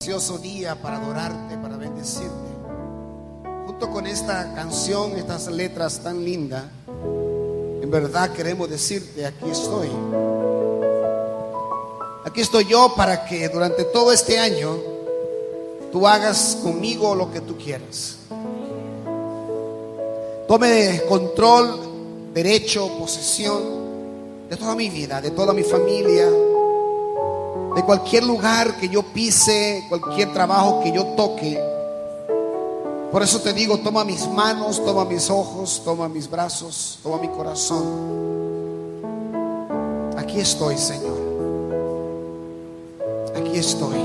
Precioso día para adorarte, para bendecirte. Junto con esta canción, estas letras tan lindas, en verdad queremos decirte: aquí estoy. Aquí estoy yo para que durante todo este año tú hagas conmigo lo que tú quieras. Tome control, derecho, posesión de toda mi vida, de toda mi familia, de cualquier lugar que yo pise, cualquier trabajo que yo toque. Por eso te digo: toma mis manos, toma mis ojos, toma mis brazos, toma mi corazón. Aquí estoy, Señor. Aquí estoy.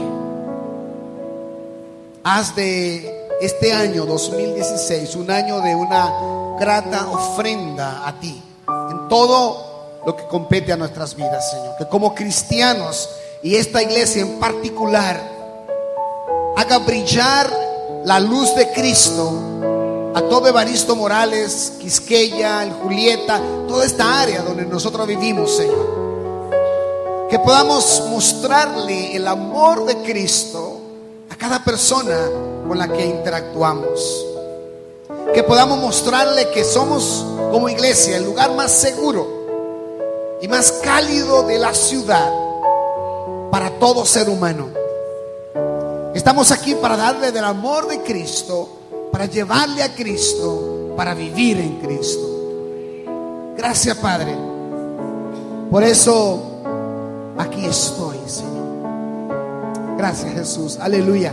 Haz de este año 2016 un año de una grata ofrenda a ti en todo lo que compete a nuestras vidas, Señor. Que como cristianos, y esta iglesia en particular, haga brillar la luz de Cristo a todo Evaristo Morales, Quisqueya, el Julieta, toda esta área donde nosotros vivimos, Señor. Que podamos mostrarle el amor de Cristo a cada persona con la que interactuamos. Que podamos mostrarle que somos, como iglesia, el lugar más seguro y más cálido de la ciudad para todo ser humano. Estamos aquí para darle del amor de Cristo, para llevarle a Cristo, para vivir en Cristo. Gracias, Padre. Por eso aquí estoy, Señor. Gracias, Jesús. Aleluya.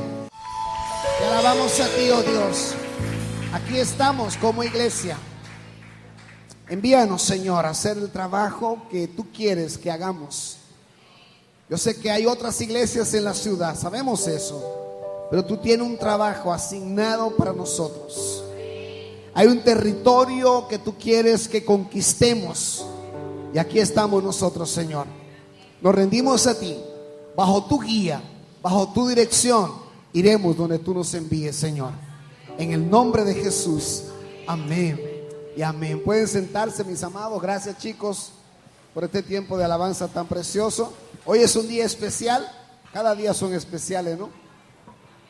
Te alabamos a ti, oh Dios. Aquí estamos como iglesia. Envíanos, Señor, a hacer el trabajo que tú quieres que hagamos. Yo sé que hay otras iglesias en la ciudad, sabemos eso, pero tú tienes un trabajo asignado para nosotros. Hay un territorio que tú quieres que conquistemos, y aquí estamos nosotros, Señor. Nos rendimos a ti, bajo tu guía, bajo tu dirección, iremos donde tú nos envíes, Señor. En el nombre de Jesús, amén y amén. Pueden sentarse, mis amados. Gracias, chicos, por este tiempo de alabanza tan precioso. Hoy es un día especial. Cada día son especiales, ¿no?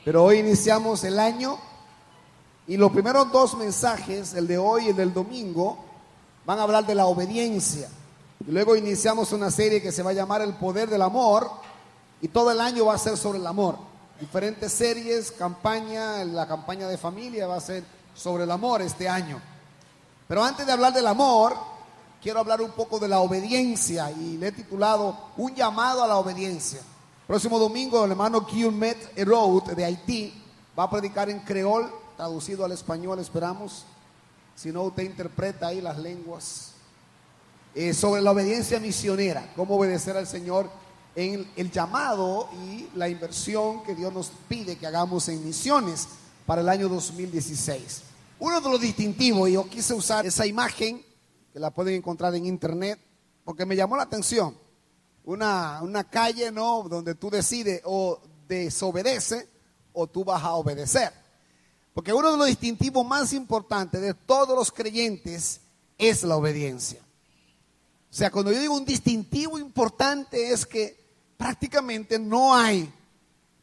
Pero hoy iniciamos el año, y los primeros dos mensajes, el de hoy y el del domingo, van a hablar de la obediencia. Y luego iniciamos una serie que se va a llamar El Poder del Amor, y todo el año va a ser sobre el amor. Diferentes series, campaña, la campaña de familia va a ser sobre el amor este año. Pero antes de hablar del amor, quiero hablar un poco de la obediencia, y le he titulado Un llamado a la obediencia. Próximo domingo el hermano Guilmet Eraut de Haití va a predicar en creol, traducido al español, esperamos. Si no, usted interpreta ahí las lenguas. Sobre la obediencia misionera, cómo obedecer al Señor en el llamado y la inversión que Dios nos pide que hagamos en misiones para el año 2016. Uno de los distintivos, y yo quise usar esa imagen, que la pueden encontrar en internet, porque me llamó la atención. Una calle, ¿no?, donde tú decides o desobedece o tú vas a obedecer. Porque uno de los distintivos más importantes de todos los creyentes es la obediencia. O sea, cuando yo digo un distintivo importante, es que prácticamente no hay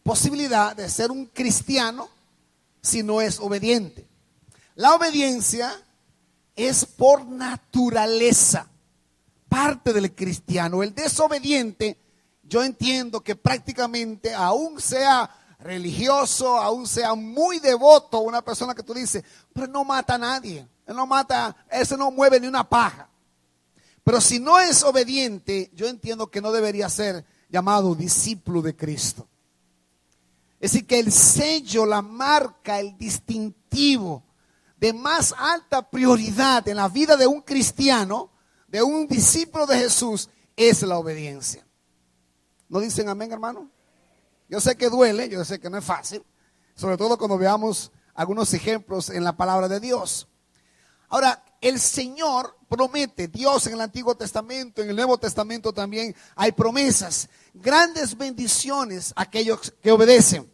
posibilidad de ser un cristiano si no es obediente. La obediencia es por naturaleza parte del cristiano. El desobediente, yo entiendo que prácticamente, aún sea religioso, aún sea muy devoto, una persona que tú dices, pero no mata a nadie, él no mata, ese no mueve ni una paja. Pero si no es obediente, yo entiendo que no debería ser llamado discípulo de Cristo. Es decir, que el sello, la marca, el distintivo de más alta prioridad en la vida de un cristiano, de un discípulo de Jesús, es la obediencia. ¿No dicen amén, hermano? Yo sé que duele, yo sé que no es fácil, sobre todo cuando veamos algunos ejemplos en la palabra de Dios. Ahora, el Señor promete, Dios en el Antiguo Testamento, en el Nuevo Testamento también hay promesas, grandes bendiciones a aquellos que obedecen.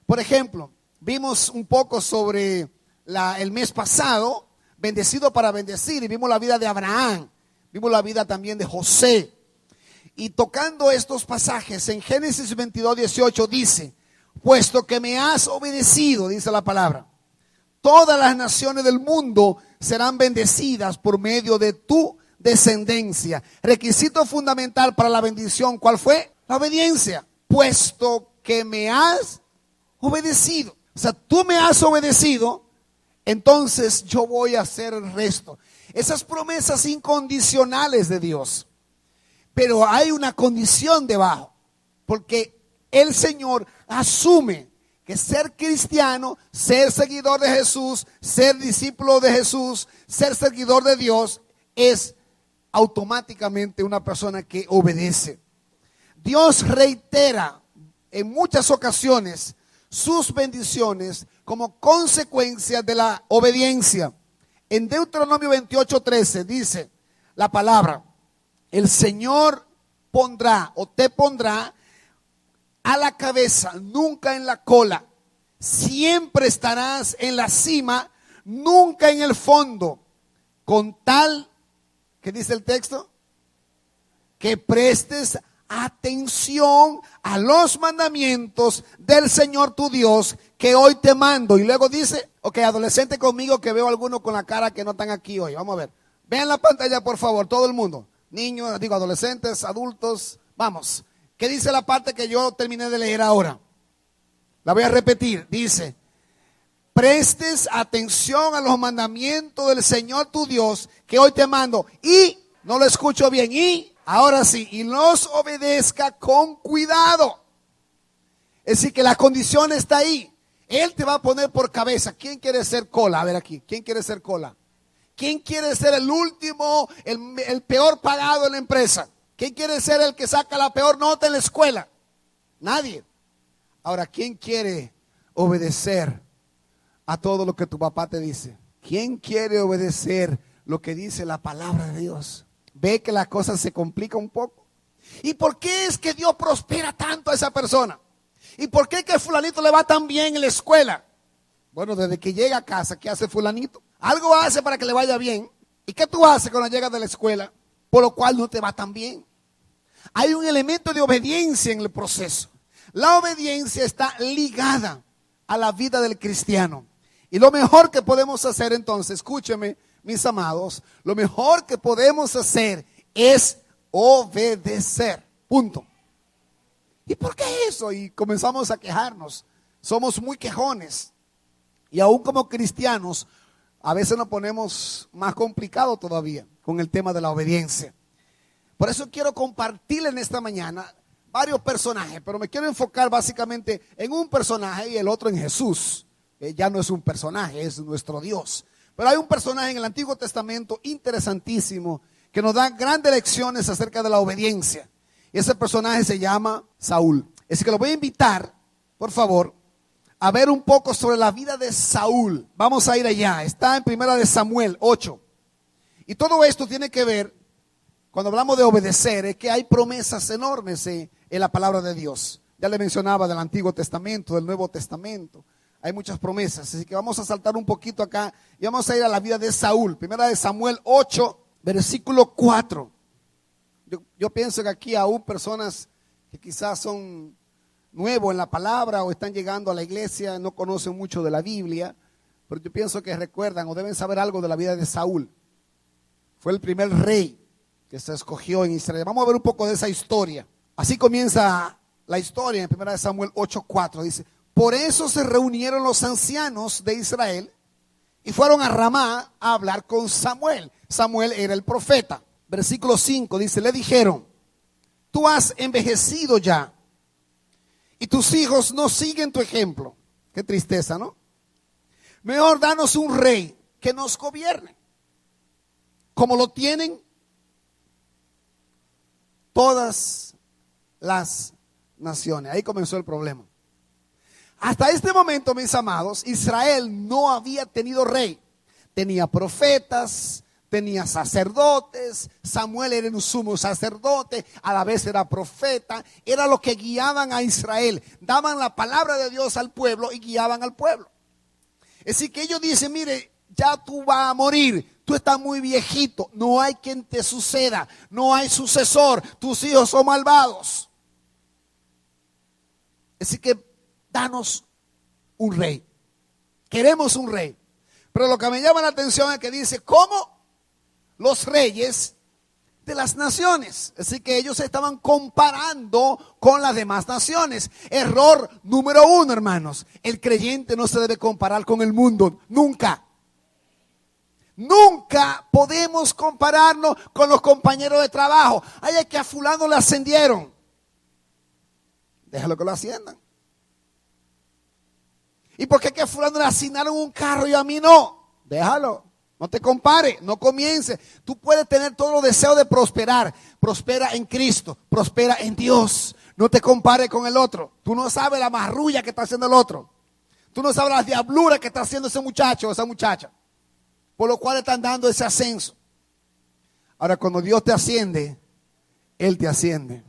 Por ejemplo, vimos un poco sobre el mes pasado, bendecido para bendecir, y vimos la vida de Abraham, vimos la vida también de José. Y tocando estos pasajes, en Génesis 22:18 dice: puesto que me has obedecido, dice la palabra, todas las naciones del mundo serán bendecidas por medio de tu descendencia. Requisito fundamental para la bendición, ¿cuál fue? La obediencia. Puesto que me has obedecido. O sea, tú me has obedecido, entonces yo voy a hacer el resto. Esas promesas incondicionales de Dios. Pero hay una condición debajo, porque el Señor asume que ser cristiano, ser seguidor de Jesús, ser discípulo de Jesús, ser seguidor de Dios, es automáticamente una persona que obedece. Dios reitera en muchas ocasiones sus bendiciones como consecuencia de la obediencia. En Deuteronomio 28:13 dice la palabra: el Señor pondrá o te pondrá a la cabeza, nunca en la cola. Siempre estarás en la cima, nunca en el fondo. Con tal, ¿qué dice el texto? Que prestes atención a los mandamientos del Señor tu Dios que hoy te mando. Y luego dice, ok, adolescente conmigo, que veo algunos con la cara que no están aquí hoy. Vamos a ver. Vean la pantalla, por favor, todo el mundo. Niños, digo adolescentes, adultos. Vamos. ¿Qué dice la parte que yo terminé de leer ahora? La voy a repetir. Dice: prestes atención a los mandamientos del Señor tu Dios que hoy te mando. Y, no lo escucho bien, y, ahora sí, y los obedezca con cuidado. Es decir, que la condición está ahí. Él te va a poner por cabeza. ¿Quién quiere ser cola? A ver aquí, ¿quién quiere ser cola? ¿Quién quiere ser el último, el peor pagado en la empresa? ¿Quién quiere ser el que saca la peor nota en la escuela? Nadie. Ahora, ¿quién quiere obedecer a todo lo que tu papá te dice? ¿Quién quiere obedecer lo que dice la palabra de Dios? ¿Ve que la cosa se complica un poco? ¿Y por qué es que Dios prospera tanto a esa persona? ¿Y por qué que fulanito le va tan bien en la escuela? Bueno, desde que llega a casa, ¿qué hace fulanito? Algo hace para que le vaya bien. ¿Y qué tú haces cuando llegas de la escuela? Por lo cual no te va tan bien. Hay un elemento de obediencia en el proceso. La obediencia está ligada a la vida del cristiano. Y lo mejor que podemos hacer entonces, escúcheme mis amados, lo mejor que podemos hacer es obedecer. Punto. ¿Y por qué eso? Y comenzamos a quejarnos. Somos muy quejones. Y aún como cristianos, a veces nos ponemos más complicado todavía con el tema de la obediencia. Por eso quiero compartirle en esta mañana varios personajes, pero me quiero enfocar básicamente en un personaje y el otro en Jesús. Ya no es un personaje, es nuestro Dios. Pero hay un personaje en el Antiguo Testamento interesantísimo que nos da grandes lecciones acerca de la obediencia. Y ese personaje se llama Saúl. Así que lo voy a invitar, por favor, a ver un poco sobre la vida de Saúl. Vamos a ir allá. Está en 1 Samuel 8. Y todo esto tiene que ver, cuando hablamos de obedecer, es que hay promesas enormes en la palabra de Dios. Ya le mencionaba del Antiguo Testamento, del Nuevo Testamento. Hay muchas promesas. Así que vamos a saltar un poquito acá y vamos a ir a la vida de Saúl. 1 Samuel 8, versículo 4. Yo pienso que aquí aún personas que quizás son nuevos en la palabra o están llegando a la iglesia, no conocen mucho de la Biblia, pero yo pienso que recuerdan o deben saber algo de la vida de Saúl. Fue el primer rey que se escogió en Israel. Vamos a ver un poco de esa historia. Así comienza la historia en 1 Samuel 8:4. Dice: por eso se reunieron los ancianos de Israel y fueron a Ramá a hablar con Samuel. Samuel era el profeta. Versículo 5 dice: le dijeron: tú has envejecido ya y tus hijos no siguen tu ejemplo. Qué tristeza, ¿no? Mejor danos un rey que nos gobierne, como lo tienen todas las naciones. Ahí comenzó el problema. Hasta este momento, mis amados, Israel no había tenido rey. Tenía profetas, tenía sacerdotes. Samuel era un sumo sacerdote, a la vez era profeta. Era lo que guiaban a Israel. Daban la palabra de Dios al pueblo y guiaban al pueblo. Es decir, que ellos dicen: mire, ya tú vas a morir. Tú estás muy viejito, no hay quien te suceda, no hay sucesor, tus hijos son malvados. Así que danos un rey. Queremos un rey. Pero lo que me llama la atención es que dice, ¿cómo? Los reyes de las naciones. Así que ellos se estaban comparando con las demás naciones. Error número 1, hermanos. El creyente no se debe comparar con el mundo. Nunca. Nunca podemos compararnos con los compañeros de trabajo. Ay, es que a fulano le ascendieron. Déjalo que lo asciendan. ¿Y por qué que a fulano le asignaron un carro y a mí no? Déjalo. No te compares, no comiences. Tú puedes tener todos los deseos de prosperar. Prospera en Cristo, prospera en Dios. No te compares con el otro. Tú no sabes la marrulla que está haciendo el otro. Tú no sabes la diablura que está haciendo ese muchacho o esa muchacha. Por lo cual están dando ese ascenso. Ahora, cuando Dios te asciende, Él te asciende.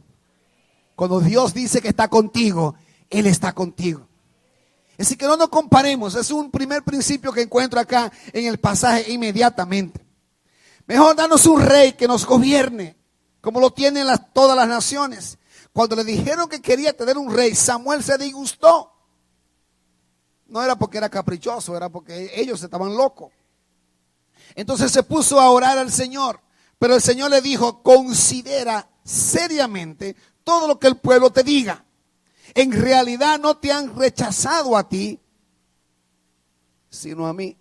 Cuando Dios dice que está contigo, Él está contigo. Así que no nos comparemos. Es un primer principio que encuentro acá en el pasaje inmediatamente. Mejor danos un rey que nos gobierne, como lo tienen todas las naciones. Cuando le dijeron que quería tener un rey, Samuel se disgustó. No era porque era caprichoso, era porque ellos estaban locos. Entonces se puso a orar al Señor. Pero el Señor le dijo, considera seriamente todo lo que el pueblo te diga. En realidad no te han rechazado a ti, sino a mí.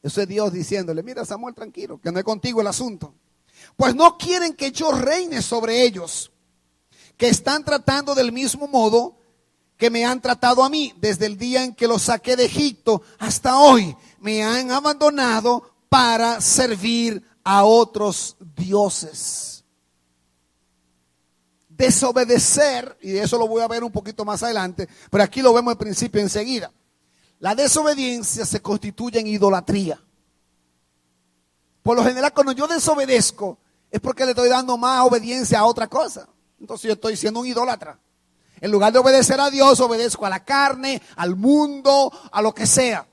Eso es Dios diciéndole, mira Samuel, tranquilo, que no es contigo el asunto. Pues no quieren que yo reine sobre ellos, que están tratando del mismo modo que me han tratado a mí. Desde el día en que los saqué de Egipto hasta hoy, me han abandonado para servir a otros dioses. Desobedecer, y eso lo voy a ver un poquito más adelante, pero aquí lo vemos al principio enseguida. La desobediencia se constituye en idolatría. Por lo general, cuando yo desobedezco, es porque le estoy dando más obediencia a otra cosa. Entonces yo estoy siendo un idólatra. En lugar de obedecer a Dios, obedezco a la carne, al mundo, a lo que sea.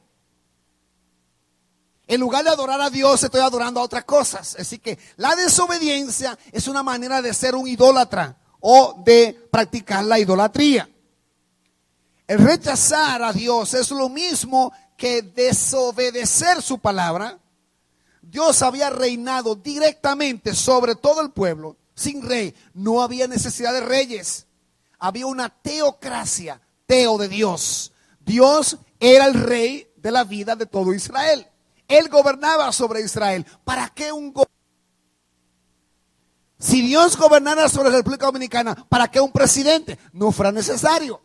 En lugar de adorar a Dios, estoy adorando a otras cosas. Así que la desobediencia es una manera de ser un idólatra o de practicar la idolatría. El rechazar a Dios es lo mismo que desobedecer su palabra. Dios había reinado directamente sobre todo el pueblo, sin rey. No había necesidad de reyes. Había una teocracia, teo de Dios. Dios era el rey de la vida de todo Israel. Él gobernaba sobre Israel. ¿Para qué un gobierno? Si Dios gobernara sobre la República Dominicana, ¿para qué un presidente? No fuera necesario.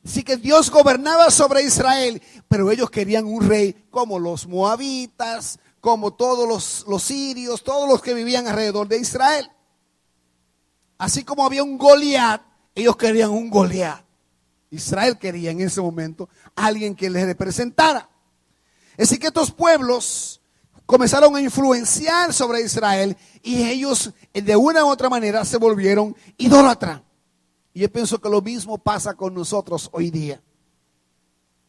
Así que Dios gobernaba sobre Israel, pero ellos querían un rey como los moabitas, como todos los sirios, todos los que vivían alrededor de Israel. Así como había un Goliat, ellos querían un Goliat. Israel quería en ese momento alguien que les representara. Así que estos pueblos comenzaron a influenciar sobre Israel y ellos de una u otra manera se volvieron idólatras. Y yo pienso que lo mismo pasa con nosotros hoy día.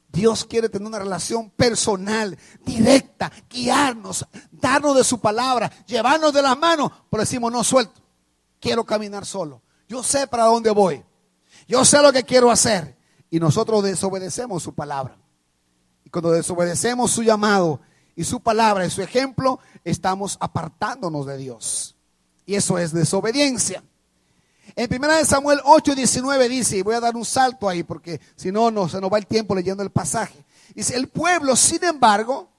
Dios quiere tener una relación personal, directa, guiarnos, darnos de su palabra, llevarnos de las manos, pero decimos no, suelto, quiero caminar solo. Yo sé para dónde voy, yo sé lo que quiero hacer y nosotros desobedecemos su palabra. Y cuando desobedecemos su llamado y su palabra y su ejemplo, estamos apartándonos de Dios. Y eso es desobediencia. En 1 Samuel 8:19 dice, y voy a dar un salto ahí porque si no, se nos va el tiempo leyendo el pasaje. Dice, el pueblo, sin embargo,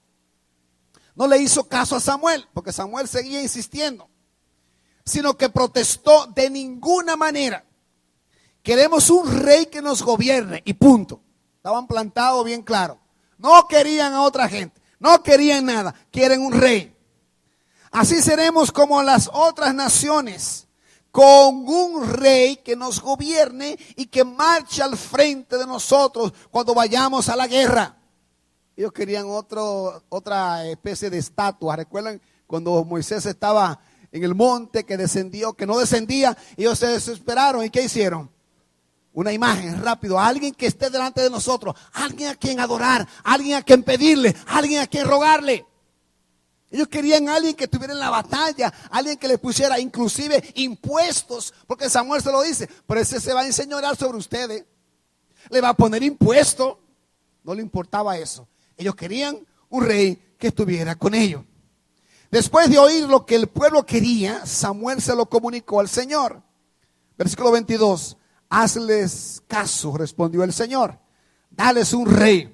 no le hizo caso a Samuel, porque Samuel seguía insistiendo, sino que protestó de ninguna manera. Queremos un rey que nos gobierne y punto. Estaban plantados bien claro. No querían a otra gente, no querían nada, quieren un rey. Así seremos como las otras naciones, con un rey que nos gobierne y que marche al frente de nosotros cuando vayamos a la guerra. Ellos querían otra especie de estatua. ¿Recuerdan cuando Moisés estaba en el monte que descendió, que no descendía? Ellos se desesperaron. ¿Y qué hicieron? Una imagen rápido, alguien que esté delante de nosotros, alguien a quien adorar, alguien a quien pedirle, alguien a quien rogarle. Ellos querían a alguien que estuviera en la batalla, alguien que le pusiera inclusive impuestos, porque Samuel se lo dice, pero ese se va a enseñorear sobre ustedes. le va a poner impuesto. No le importaba eso. Ellos querían un rey que estuviera con ellos. Después de oír lo que el pueblo quería, Samuel se lo comunicó al Señor. Versículo 22. Hazles caso, respondió el Señor. Dales un rey.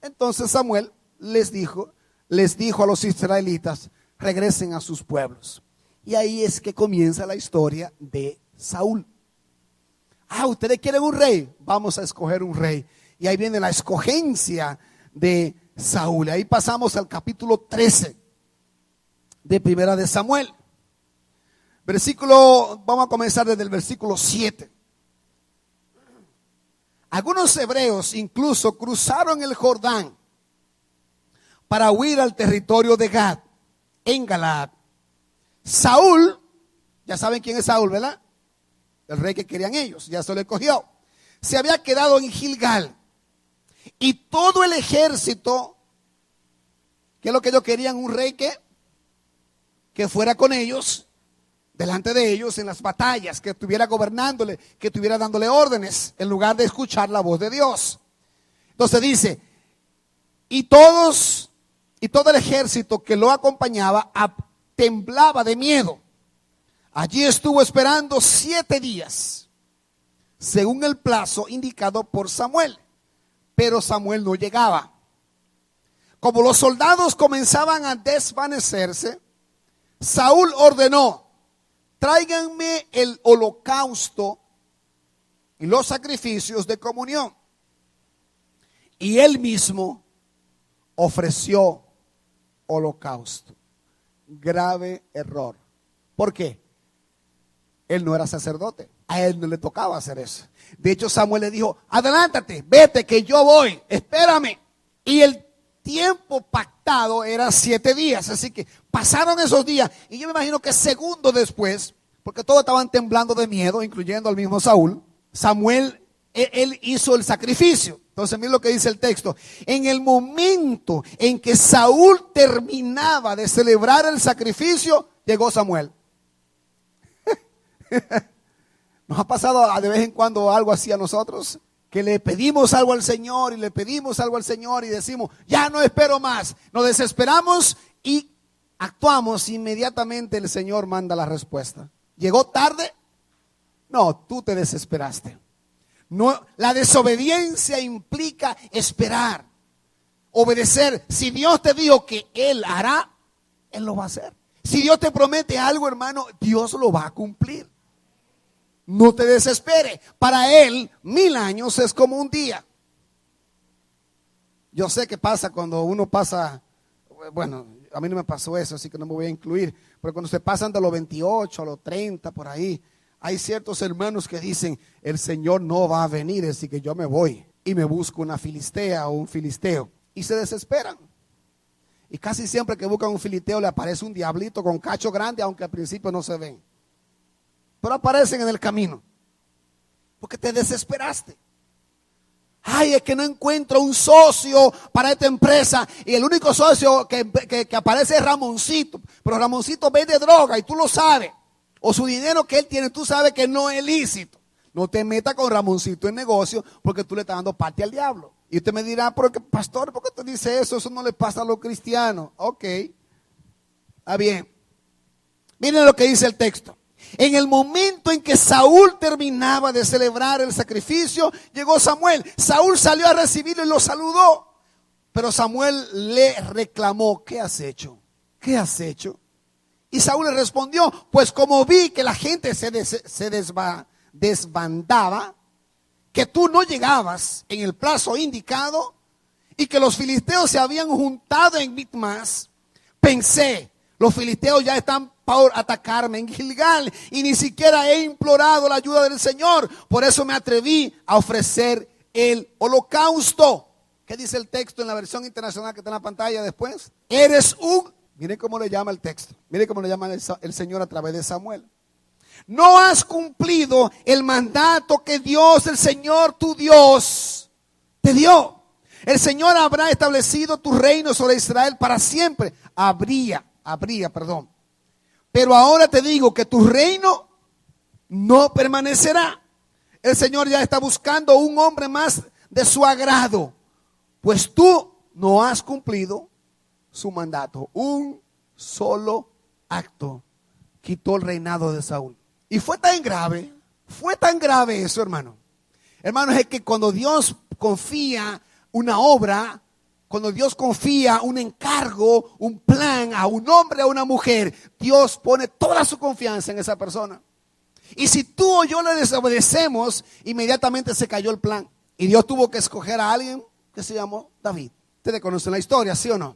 Entonces Samuel les dijo a los israelitas, regresen a sus pueblos. Y ahí es que comienza la historia de Saúl. Ustedes quieren un rey, vamos a escoger un rey. Y ahí viene la escogencia de Saúl. Ahí pasamos al capítulo 13 de Primera de Samuel. Vamos a comenzar desde el versículo 7. Algunos hebreos incluso cruzaron el Jordán para huir al territorio de Gad, en Galaad. Saúl, ya saben quién es Saúl, ¿verdad? El rey que querían ellos, ya se lo escogió. Se había quedado en Gilgal. Y todo el ejército, ¿qué es lo que ellos querían? Un rey que fuera con ellos, delante de ellos en las batallas, que estuviera gobernándole, que estuviera dándole órdenes, en lugar de escuchar la voz de Dios. Entonces dice, y todo el ejército que lo acompañaba temblaba de miedo. Allí estuvo esperando 7 días, según el plazo indicado por Samuel. Pero Samuel no llegaba. Como los soldados comenzaban a desvanecerse, Saúl ordenó, tráiganme el holocausto y los sacrificios de comunión. Y él mismo ofreció holocausto. Grave error. ¿Por qué? Él no era sacerdote. A él no le tocaba hacer eso. De hecho, Samuel le dijo, adelántate, vete que yo voy, espérame. Y el tiempo pactado era 7 días. Así que pasaron esos días. Y yo me imagino que segundos después, porque todos estaban temblando de miedo, incluyendo al mismo Saúl, Samuel, él hizo el sacrificio. Entonces miren lo que dice el texto. En el momento en que Saúl terminaba de celebrar el sacrificio, llegó Samuel. ¿Nos ha pasado de vez en cuando algo así a nosotros? Que le pedimos algo al Señor y le pedimos algo al Señor y decimos, ya no espero más. Nos desesperamos y actuamos. Inmediatamente el Señor manda la respuesta. ¿Llegó tarde? No, tú te desesperaste. No, la desobediencia implica esperar, obedecer. Si Dios te dijo que Él hará, Él lo va a hacer. Si Dios te promete algo, hermano, Dios lo va a cumplir. No te desesperes. Para Él, 1000 años es como un día. Yo sé que pasa cuando uno pasa, bueno, a mí no me pasó eso, así que no me voy a incluir. Pero cuando se pasan de los 28 a los 30, por ahí, hay ciertos hermanos que dicen, el Señor no va a venir, así que yo me voy y me busco una filistea o un filisteo. Y se desesperan. Y casi siempre que buscan un filisteo le aparece un diablito con cacho grande, aunque al principio no se ven. Pero aparecen en el camino. Porque te desesperaste. Ay, es que no encuentro un socio para esta empresa. Y el único socio que aparece es Ramoncito. Pero Ramoncito vende droga y tú lo sabes. O su dinero que él tiene, tú sabes que no es lícito. No te metas con Ramoncito en negocio porque tú le estás dando parte al diablo. Y usted me dirá, pero pastor, ¿por qué usted dice eso? Eso no le pasa a los cristianos. Ok. Está bien. Miren lo que dice el texto. En el momento en que Saúl terminaba de celebrar el sacrificio, llegó Samuel. Saúl salió a recibirlo y lo saludó. Pero Samuel le reclamó, ¿qué has hecho? ¿Qué has hecho? Y Saúl le respondió, pues como vi que la gente se desbandaba, que tú no llegabas en el plazo indicado y que los filisteos se habían juntado en Mitmas, pensé, los filisteos ya están por atacarme en Gilgal y ni siquiera he implorado la ayuda del Señor. Por eso me atreví a ofrecer el holocausto. ¿Qué dice el texto en la versión internacional que está en la pantalla después? Miren cómo le llama el texto. Miren cómo le llama el Señor a través de Samuel. No has cumplido el mandato que Dios, el Señor tu Dios, te dio. El Señor habrá establecido tu reino sobre Israel para siempre. Pero ahora te digo que tu reino no permanecerá. el Señor ya está buscando un hombre más de su agrado, pues tú no has cumplido su mandato. Un solo acto quitó el reinado de Saúl. Y fue tan grave eso, hermano. Hermano, es que cuando Dios confía una obra, cuando Dios confía un encargo, un plan a un hombre, a una mujer, Dios pone toda su confianza en esa persona. Y si tú o yo le desobedecemos, inmediatamente se cayó el plan. Y Dios tuvo que escoger a alguien que se llamó David. Ustedes conocen la historia, ¿sí o no?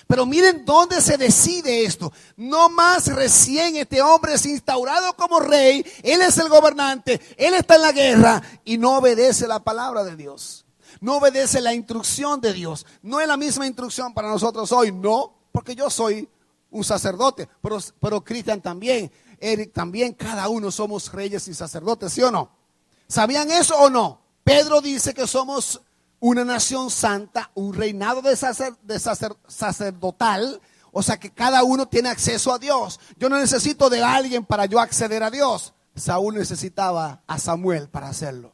Pero miren dónde se decide esto. No más recién este hombre es instaurado como rey. Él es el gobernante. Él está en la guerra y no obedece la palabra de Dios. No obedece la instrucción de Dios. No es la misma instrucción para nosotros hoy. No, porque yo soy un sacerdote. Pero Cristian también. Eric también. Cada uno somos reyes y sacerdotes, ¿sí o no? ¿Sabían eso o no? Pedro dice que somos una nación santa, un reinado sacerdotal, o sea que cada uno tiene acceso a Dios. Yo no necesito de alguien para yo acceder a Dios. Saúl necesitaba a Samuel para hacerlo.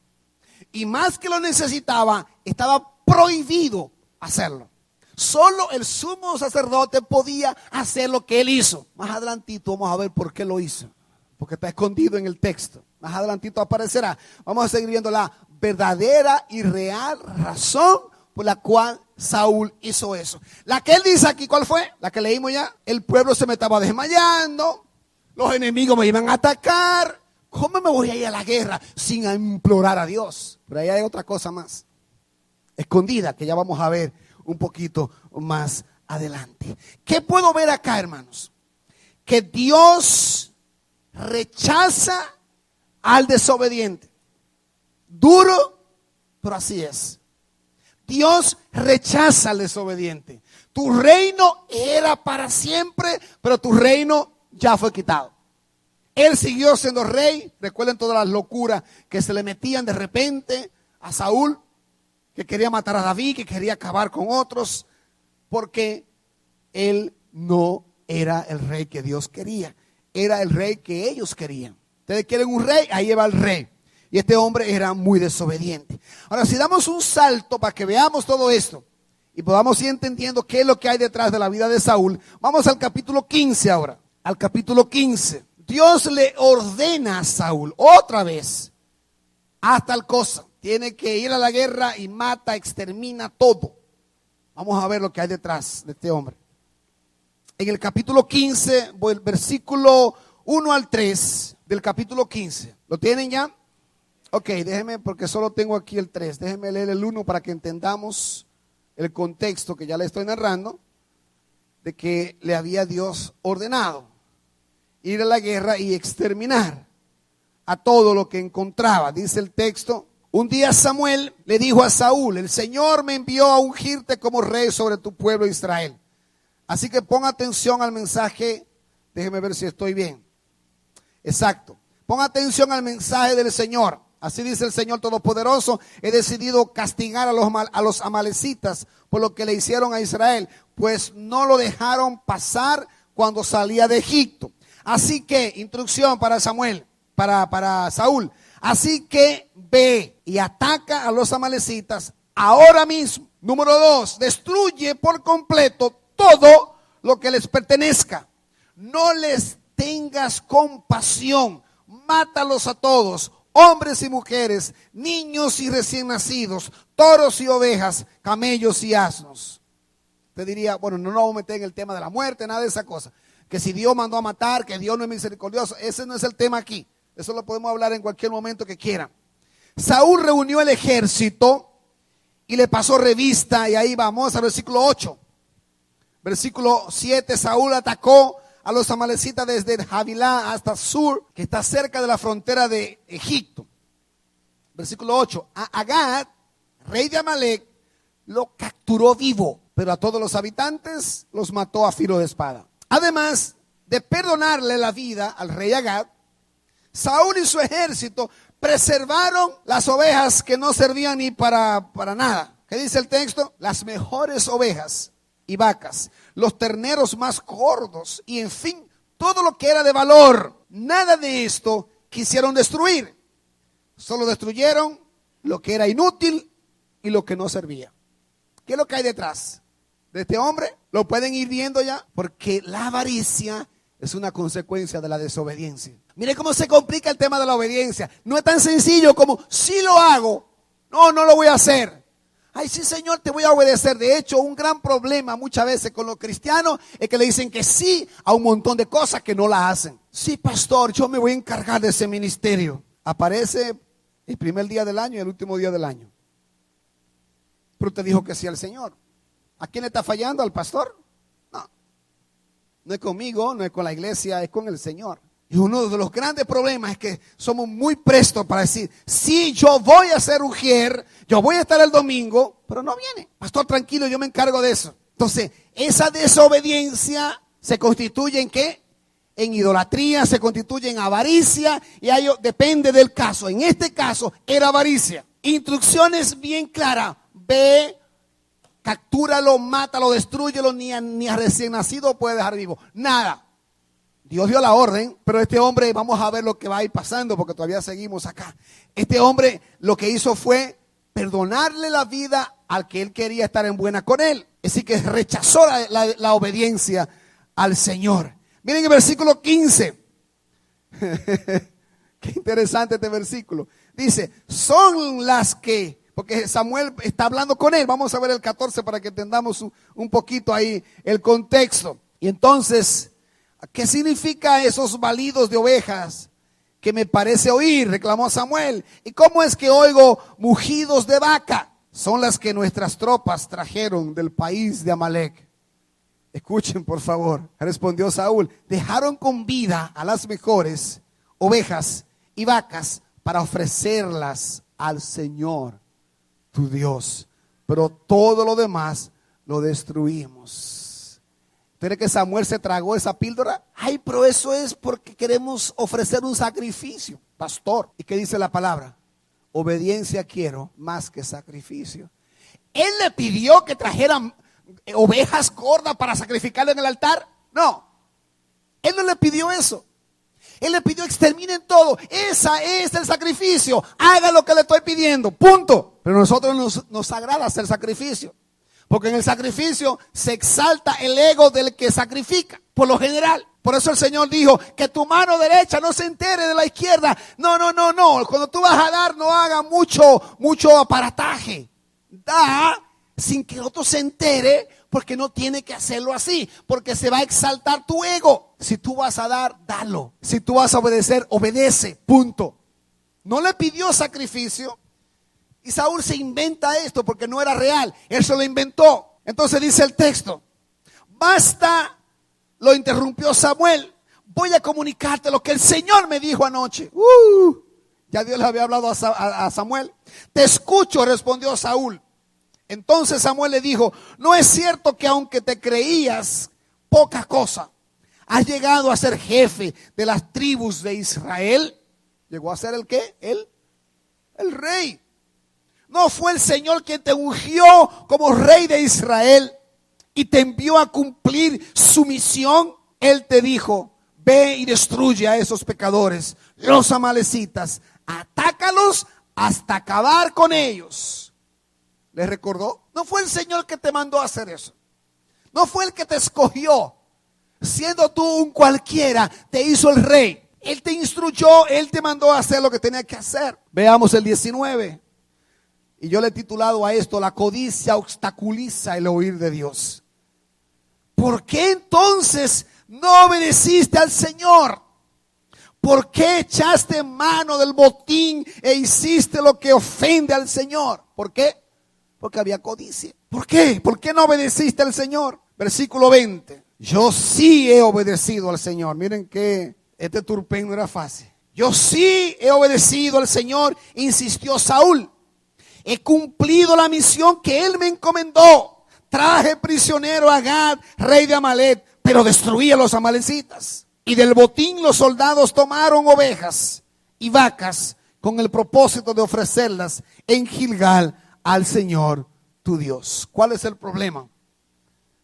Y más que lo necesitaba, estaba prohibido hacerlo. Solo el sumo sacerdote podía hacer lo que él hizo. Más adelantito vamos a ver por qué lo hizo, porque está escondido en el texto. Más adelantito aparecerá. Vamos a seguir viendo la verdadera y real razón por la cual Saúl hizo eso. La que él dice aquí, ¿cuál fue? La que leímos ya. El pueblo se me estaba desmayando, los enemigos me iban a atacar. ¿Cómo me voy a ir a la guerra sin implorar a Dios? Pero ahí hay otra cosa más escondida que ya vamos a ver un poquito más adelante. ¿Qué puedo ver acá, hermanos? Que Dios rechaza al desobediente. Duro, pero así es. Dios rechaza al desobediente. Tu reino era para siempre, pero tu reino ya fue quitado. Él siguió siendo rey. Recuerden todas las locuras que se le metían de repente a Saúl, que quería matar a David, que quería acabar con otros, porque él no era el rey que Dios quería. Era el rey que ellos querían. Ustedes quieren un rey, ahí va el rey. Y este hombre era muy desobediente. Ahora, si damos un salto para que veamos todo esto y podamos ir entendiendo qué es lo que hay detrás de la vida de Saúl, vamos al capítulo 15 ahora. Al capítulo 15. Dios le ordena a Saúl otra vez, haz tal cosa. Tiene que ir a la guerra y mata, extermina todo. Vamos a ver lo que hay detrás de este hombre. En el capítulo 15, versículo 1 al 3 del capítulo 15. ¿Lo tienen ya? Ok, déjenme, porque solo tengo aquí el 3. Déjenme leer el 1 para que entendamos el contexto que ya le estoy narrando, de que le había Dios ordenado ir a la guerra y exterminar a todo lo que encontraba. Dice el texto: un día Samuel le dijo a Saúl, el Señor me envió a ungirte como rey sobre tu pueblo Israel. Así que pon atención al mensaje. Déjeme ver si estoy bien. Exacto. Pon atención al mensaje del Señor. Así dice el Señor Todopoderoso: he decidido castigar a los amalecitas por lo que le hicieron a Israel, pues no lo dejaron pasar cuando salía de Egipto. Así que, instrucción para Samuel, para Saúl. Así que ve y ataca a los amalecitas ahora mismo. Número 2, destruye por completo todo lo que les pertenezca. No les tengas compasión, mátalos a todos, hombres y mujeres, niños y recién nacidos, toros y ovejas, camellos y asnos. Te diría, bueno, no nos vamos a meter en el tema de la muerte, nada de esa cosa. Que si Dios mandó a matar, que Dios no es misericordioso, ese no es el tema aquí. Eso lo podemos hablar en cualquier momento que quieran. Saúl reunió el ejército y le pasó revista, y ahí vamos al versículo 8. Versículo 7, Saúl atacó a los amalecitas desde Javilá hasta Sur, que está cerca de la frontera de Egipto. Versículo 8, a Agag, rey de Amalek, lo capturó vivo, pero a todos los habitantes los mató a filo de espada. Además de perdonarle la vida al rey Agag, Saúl y su ejército preservaron las ovejas que no servían ni para nada. ¿Qué dice el texto? Las mejores ovejas y vacas, los terneros más gordos y en fin, todo lo que era de valor. Nada de esto quisieron destruir. Solo destruyeron lo que era inútil y lo que no servía. ¿Qué es lo que hay detrás de este hombre? Lo pueden ir viendo ya, porque la avaricia es una consecuencia de la desobediencia. Mire cómo se complica el tema de la obediencia. No es tan sencillo como, si lo hago, no lo voy a hacer. Ay, sí, Señor, te voy a obedecer. De hecho, un gran problema muchas veces con los cristianos es que le dicen que sí a un montón de cosas que no la hacen. Sí, pastor, yo me voy a encargar de ese ministerio. Aparece el primer día del año y el último día del año. Pero usted dijo que sí al Señor. ¿A quién le está fallando? ¿Al pastor? No. No es conmigo, no es con la iglesia, es con el Señor. Y uno de los grandes problemas es que somos muy prestos para decir, sí, yo voy a hacer ujier, yo voy a estar el domingo, pero no viene. Pastor, tranquilo, yo me encargo de eso. Entonces, esa desobediencia se constituye ¿en qué? En idolatría, se constituye en avaricia, y ahí depende del caso. En este caso, era avaricia. Instrucciones bien claras. Ve, captúralo, mátalo, destrúyelo, ni a recién nacido puede dejar vivo. Nada. Dios dio la orden, pero este hombre, vamos a ver lo que va a ir pasando porque todavía seguimos acá. Este hombre lo que hizo fue perdonarle la vida al que él quería estar en buena con él. Así que rechazó la obediencia al Señor. Miren el versículo 15. Qué interesante este versículo. Dice, son las que, porque Samuel está hablando con él. Vamos a ver el 14 para que entendamos un poquito ahí el contexto. Y entonces, ¿qué significa esos balidos de ovejas que me parece oír? Reclamó Samuel. ¿Y cómo es que oigo mugidos de vaca? Son las que nuestras tropas trajeron del país de Amalek. Escuchen, por favor. Respondió Saúl, dejaron con vida a las mejores ovejas y vacas para ofrecerlas al Señor, tu Dios. Pero todo lo demás lo destruimos. ¿Cree que Samuel se tragó esa píldora? Ay, pero eso es porque queremos ofrecer un sacrificio, pastor. ¿Y qué dice la palabra? Obediencia quiero más que sacrificio. Él le pidió que trajeran ovejas gordas para sacrificarle en el altar. No, él no le pidió eso. Él le pidió exterminen todo. Esa es el sacrificio. Haga lo que le estoy pidiendo, punto. Pero a nosotros nos agrada hacer sacrificio, porque en el sacrificio se exalta el ego del que sacrifica, por lo general. Por eso el Señor dijo que tu mano derecha no se entere de la izquierda. No. Cuando tú vas a dar, no haga mucho aparataje. Da sin que el otro se entere, porque no tiene que hacerlo así, porque se va a exaltar tu ego. Si tú vas a dar, dalo. Si tú vas a obedecer, obedece, punto. No le pidió sacrificio. Y Saúl se inventa esto porque no era real. Él se lo inventó. Entonces dice el texto, basta, lo interrumpió Samuel. Voy a comunicarte lo que el Señor me dijo anoche. Ya Dios le había hablado a Samuel. Te escucho, respondió Saúl. Entonces Samuel le dijo, no es cierto que aunque te creías poca cosa, has llegado a ser jefe de las tribus de Israel. ¿Llegó a ser el qué? El rey. ¿No fue el Señor quien te ungió como rey de Israel y te envió a cumplir su misión? Él te dijo, ve y destruye a esos pecadores, los amalecitas, atácalos hasta acabar con ellos. ¿Les recordó? No fue el Señor que te mandó a hacer eso. No fue el que te escogió. Siendo tú un cualquiera, te hizo el rey. Él te instruyó, Él te mandó a hacer lo que tenía que hacer. Veamos el 19. Y yo le he titulado a esto, la codicia obstaculiza el oír de Dios. ¿Por qué entonces no obedeciste al Señor? ¿Por qué echaste mano del botín e hiciste lo que ofende al Señor? ¿Por qué? Porque había codicia. ¿Por qué? ¿Por qué no obedeciste al Señor? Versículo 20. Yo sí he obedecido al Señor. Miren que este turpén no era fácil. Yo sí he obedecido al Señor, insistió Saúl. He cumplido la misión que Él me encomendó. Traje prisionero a Gad, rey de Amalek, pero destruí a los amalecitas. Y del botín los soldados tomaron ovejas y vacas con el propósito de ofrecerlas en Gilgal al Señor tu Dios. ¿Cuál es el problema?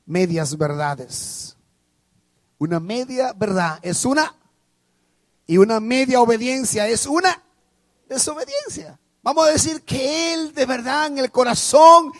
Medias verdades. Una media verdad es una, y una media obediencia es una. desobediencia. Vamos a decir que él de verdad en el corazón,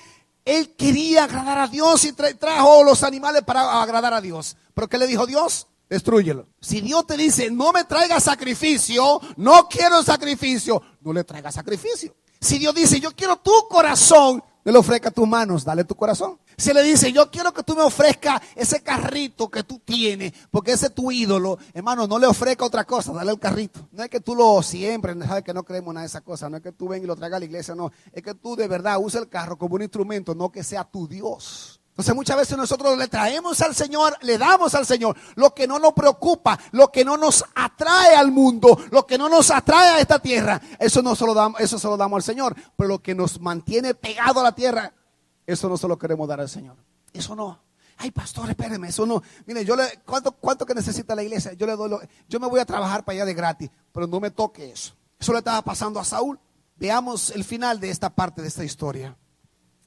él quería agradar a Dios y trajo los animales para agradar a Dios. ¿Pero qué le dijo Dios? Destrúyelo. Si Dios te dice, no me traiga sacrificio, no quiero sacrificio, no le traiga sacrificio. Si Dios dice, yo quiero tu corazón, no le ofrezca tus manos, dale tu corazón. Si le dice, yo quiero que tú me ofrezcas ese carrito que tú tienes, porque ese es tu ídolo, hermano, no le ofrezca otra cosa, dale el carrito. No es que tú lo siempre, sabes que no creemos nada de esa cosa, no es que tú vengas y lo traigas a la iglesia, no. Es que tú de verdad uses el carro como un instrumento, no que sea tu Dios. Entonces muchas veces nosotros le traemos al Señor, le damos al Señor lo que no nos preocupa, lo que no nos atrae al mundo, lo que no nos atrae a esta tierra. Eso no se lo damos, eso se lo damos al Señor. Pero lo que nos mantiene pegado a la tierra, eso no se lo queremos dar al Señor. Eso no. Ay, pastor, espéreme, eso no. Mire, ¿cuánto que necesita la iglesia? Yo me voy a trabajar para allá de gratis, pero no me toque eso. Eso le estaba pasando a Saúl. Veamos el final de esta parte de esta historia.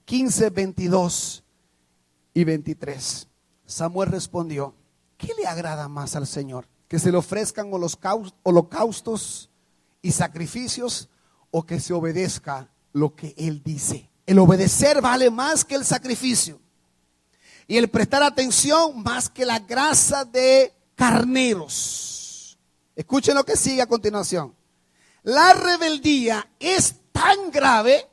15, 22 y 23. Samuel respondió, ¿qué le agrada más al Señor? ¿Que se le ofrezcan holocaustos y sacrificios o que se obedezca lo que Él dice? El obedecer vale más que el sacrificio y el prestar atención más que la grasa de carneros. Escuchen lo que sigue a continuación. La rebeldía es tan grave,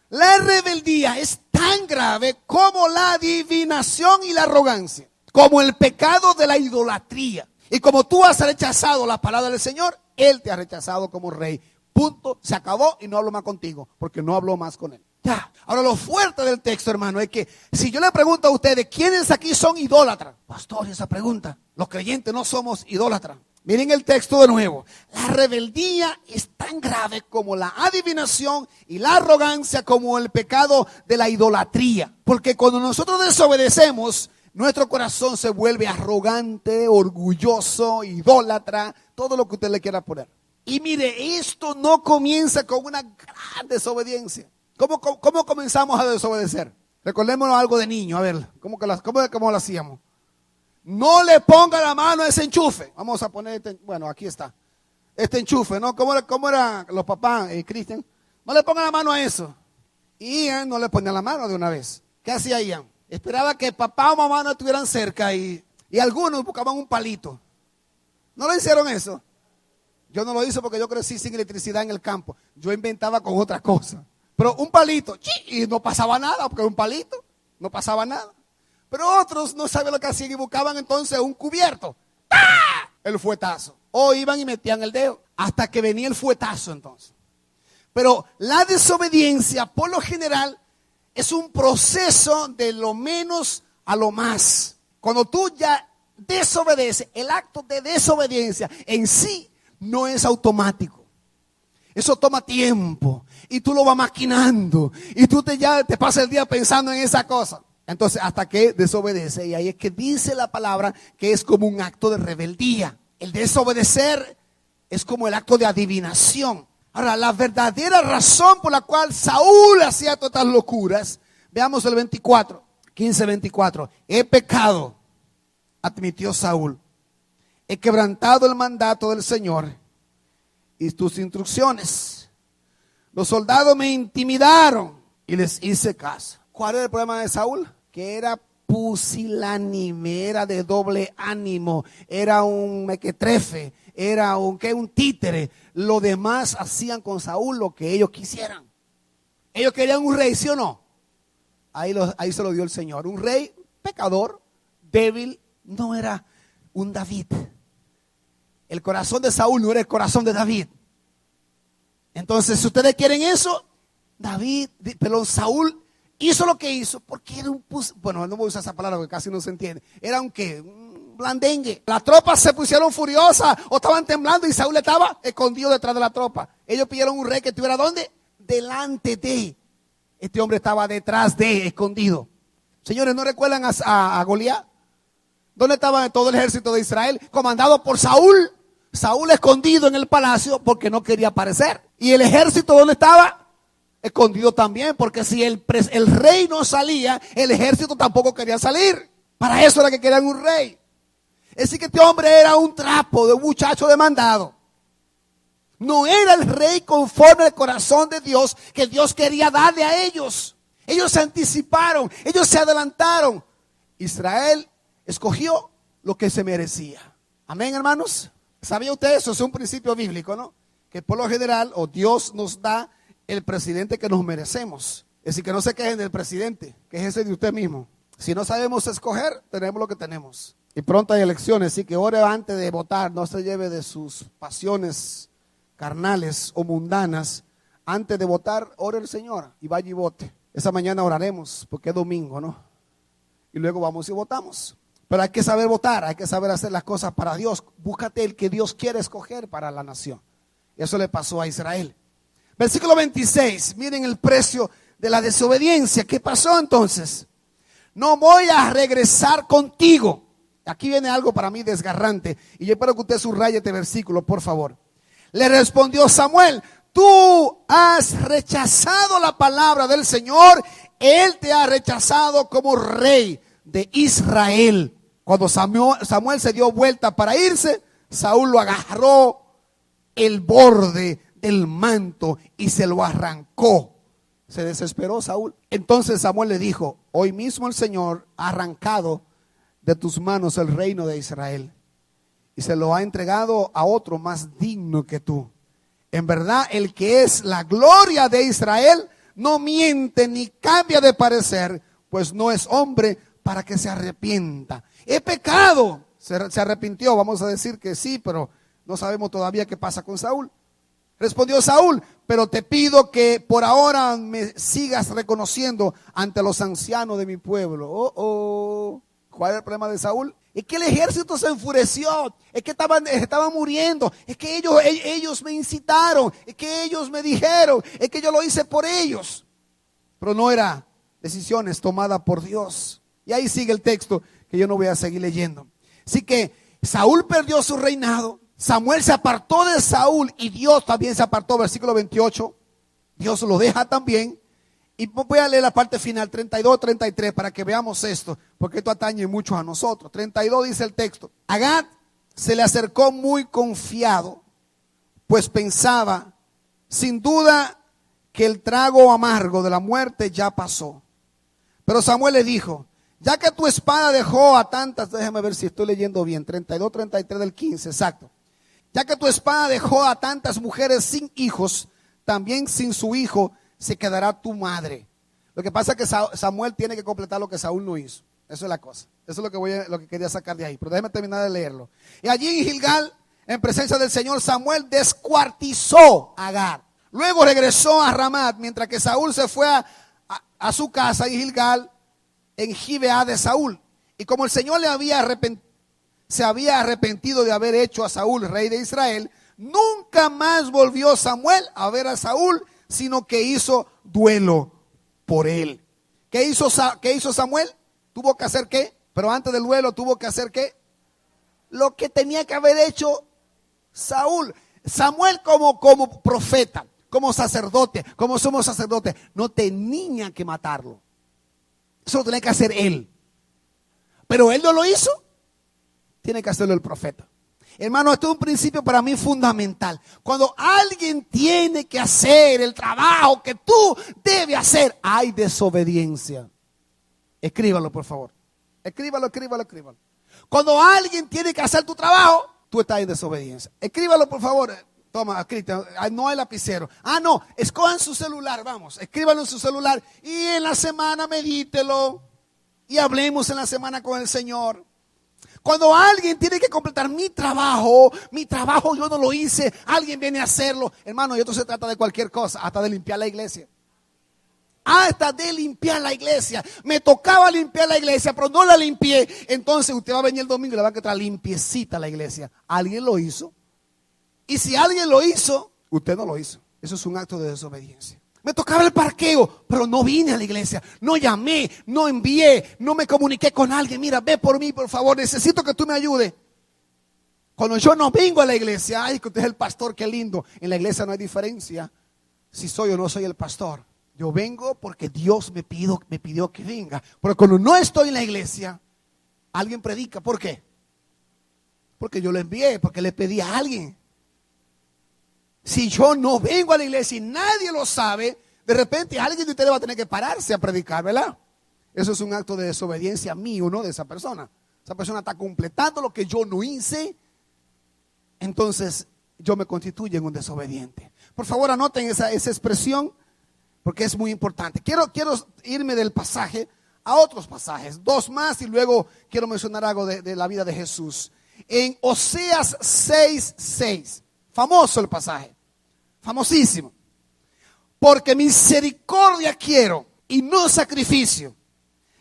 la rebeldía es tan grave como la adivinación y la arrogancia, como el pecado de la idolatría. Y como tú has rechazado la palabra del Señor, Él te ha rechazado como rey. Punto, se acabó y no hablo más contigo, porque no habló más con Él. Ya. Ahora lo fuerte del texto, hermano, es que si yo le pregunto a ustedes, ¿quiénes aquí son idólatras? Pastor, esa pregunta, los creyentes no somos idólatras. Miren el texto de nuevo. La rebeldía es tan grave como la adivinación y la arrogancia como el pecado de la idolatría. Porque cuando nosotros desobedecemos, nuestro corazón se vuelve arrogante, orgulloso, idólatra, todo lo que usted le quiera poner. Y mire, esto no comienza con una gran desobediencia. ¿Cómo comenzamos a desobedecer? Recordémonos algo de niño, a ver, ¿cómo lo hacíamos? No le ponga la mano a ese enchufe. Vamos a poner, bueno, aquí está. Este enchufe, ¿no? ¿Cómo eran los papás, Cristian? No le ponga la mano a eso. Y Ian no le ponía la mano de una vez. ¿Qué hacía Ian? Esperaba que papá o mamá no estuvieran cerca y algunos buscaban un palito. ¿No lo hicieron eso? Yo no lo hice porque yo crecí sin electricidad en el campo. Yo inventaba con otra cosa. Pero un palito, y no pasaba nada, porque un palito, no pasaba nada. Pero otros no sabían lo que hacían y buscaban entonces un cubierto. ¡Ah! El fuetazo. O iban y metían el dedo hasta que venía el fuetazo entonces. Pero la desobediencia, por lo general, es un proceso de lo menos a lo más. Cuando tú ya desobedeces, el acto de desobediencia en sí no es automático. Eso toma tiempo y tú lo vas maquinando y tú ya te pasas el día pensando en esa cosa. Entonces, hasta que desobedece, y ahí es que dice la palabra que es como un acto de rebeldía. El desobedecer es como el acto de adivinación. Ahora, la verdadera razón por la cual Saúl hacía todas estas locuras, veamos el 24, 15-24. He pecado, admitió Saúl. He quebrantado el mandato del Señor y tus instrucciones. Los soldados me intimidaron y les hice caso. ¿Cuál era el problema de Saúl? Que era pusilánime, era de doble ánimo, era un mequetrefe, era un títere. Los demás hacían con Saúl lo que ellos quisieran. Ellos querían un rey, ¿sí o no? Ahí se lo dio el Señor. Un rey pecador, débil, no era un David. El corazón de Saúl no era el corazón de David. Entonces, si ustedes quieren eso, Saúl hizo lo que hizo porque era bueno, no voy a usar esa palabra porque casi no se entiende. Era un blandengue. Las tropas se pusieron furiosas o estaban temblando y Saúl estaba escondido detrás de la tropa. Ellos pidieron un rey que estuviera ¿dónde? Delante de. Este hombre estaba detrás de, escondido. Señores, ¿no recuerdan a Goliat? ¿Dónde estaba todo el ejército de Israel? Comandado por Saúl. Saúl escondido en el palacio porque no quería aparecer. ¿Y el ejército dónde estaba? Escondido también, porque si el rey no salía, el ejército tampoco quería salir. Para eso era que querían un rey. Es decir que este hombre era un trapo de un muchacho demandado. no era el rey conforme al corazón de Dios que Dios quería darle a ellos. Ellos se anticiparon, ellos se adelantaron. Israel escogió lo que se merecía. Amén, hermanos. ¿Sabía usted eso? Es un principio bíblico, ¿no? Que por lo general, o Dios nos da el presidente que nos merecemos. Es decir, que no se quejen del presidente, quéjense de usted mismo. Si no sabemos escoger, tenemos lo que tenemos. Y pronto hay elecciones, así que ore antes de votar, no se lleve de sus pasiones carnales o mundanas. Antes de votar, ore al Señor y vaya y vote. Esa mañana oraremos, porque es domingo, ¿no? Y luego vamos y votamos. Pero hay que saber votar, hay que saber hacer las cosas para Dios. Búscate el que Dios quiere escoger para la nación. Eso le pasó a Israel. Versículo 26, miren el precio de la desobediencia. ¿Qué pasó entonces? No voy a regresar contigo. Aquí viene algo para mí desgarrante. Y yo espero que usted subraye este versículo, por favor. Le respondió Samuel: tú has rechazado la palabra del Señor. Él te ha rechazado como rey de Israel. Cuando Samuel se dio vuelta para irse, Saúl lo agarró el borde del manto y se lo arrancó. Se desesperó Saúl. Entonces Samuel le dijo: hoy mismo el Señor ha arrancado de tus manos el reino de Israel y se lo ha entregado a otro más digno que tú. En verdad, el que es la gloria de Israel no miente ni cambia de parecer, pues no es hombre para que se arrepienta. He pecado. Se arrepintió, vamos a decir que sí, pero no sabemos todavía qué pasa con Saúl. Respondió Saúl: pero te pido que por ahora me sigas reconociendo ante los ancianos de mi pueblo. ¿Cuál es el problema de Saúl? Es que el ejército se enfureció, es que estaban muriendo, es que ellos me incitaron, es que ellos me dijeron, es que yo lo hice por ellos. Pero no eran decisiones tomadas por Dios. Y ahí sigue el texto que yo no voy a seguir leyendo. Así que Saúl perdió su reinado, Samuel se apartó de Saúl y Dios también se apartó. Versículo 28, Dios lo deja también. Y voy a leer la parte final, 32, 33, para que veamos esto, porque esto atañe mucho a nosotros. 32 dice el texto: a Gad se le acercó muy confiado, pues pensaba, sin duda que el trago amargo de la muerte ya pasó. Pero Samuel le dijo: ya que tu espada dejó a tantas, déjame ver si estoy leyendo bien, 32, 33 del 15, exacto. Ya que tu espada dejó a tantas mujeres sin hijos, también sin su hijo se quedará tu madre. Lo que pasa es que Samuel tiene que completar lo que Saúl no hizo. Eso es la cosa. Eso es lo que quería sacar de ahí. Pero déjeme terminar de leerlo. Y allí en Gilgal, en presencia del Señor, Samuel descuartizó a Gad. Luego regresó a Ramat, mientras que Saúl se fue a su casa en Gilgal, en Gibeá de Saúl. Y como el Señor se había arrepentido de haber hecho a Saúl rey de Israel, nunca más volvió Samuel a ver a Saúl, sino que hizo duelo por él. ¿Qué hizo Samuel? Tuvo que hacer ¿qué? Pero antes del duelo tuvo que hacer ¿qué? Lo que tenía que haber hecho Saúl. Samuel como profeta, como sacerdote, como somos sacerdotes, no tenía que matarlo. Eso lo tenía que hacer él. Pero él no lo hizo. Tiene que hacerlo el profeta. Hermano, esto es un principio para mí fundamental. Cuando alguien tiene que hacer el trabajo que tú debes hacer, hay desobediencia. Escríbalo, por favor. Escríbalo. Cuando alguien tiene que hacer tu trabajo, tú estás en desobediencia. Escríbalo, por favor. Toma, Cristian, no hay lapicero. No, escojan su celular, vamos. Escríbalo en su celular y en la semana medítelo y hablemos en la semana con el Señor. Cuando alguien tiene que completar mi trabajo yo no lo hice, alguien viene a hacerlo. Hermano, y esto se trata de cualquier cosa, hasta de limpiar la iglesia. Hasta de limpiar la iglesia. Me tocaba limpiar la iglesia, pero no la limpié. Entonces usted va a venir el domingo y le va a quedar limpiecita la iglesia. Alguien lo hizo. Y si alguien lo hizo, usted no lo hizo. Eso es un acto de desobediencia. Me tocaba el parqueo, pero no vine a la iglesia, no llamé, no envié, no me comuniqué con alguien. Mira, ve por mí, por favor, necesito que tú me ayudes. Cuando yo no vengo a la iglesia, ay, que usted es el pastor, qué lindo. En la iglesia no hay diferencia si soy o no soy el pastor. Yo vengo porque Dios me pidió que venga. Pero cuando no estoy en la iglesia, alguien predica. ¿Por qué? Porque yo lo envié, porque le pedí a alguien. Si yo no vengo a la iglesia y nadie lo sabe, de repente alguien de ustedes va a tener que pararse a predicar, ¿verdad? Eso es un acto de desobediencia mío, ¿no? De esa persona. Esa persona está completando lo que yo no hice. Entonces yo me constituyo en un desobediente. Por favor, anoten esa expresión, porque es muy importante. Quiero irme del pasaje a otros pasajes, 2 más, y luego quiero mencionar algo de la vida de Jesús. En Oseas 6:6, famoso el pasaje, famosísimo. Porque misericordia quiero y no sacrificio,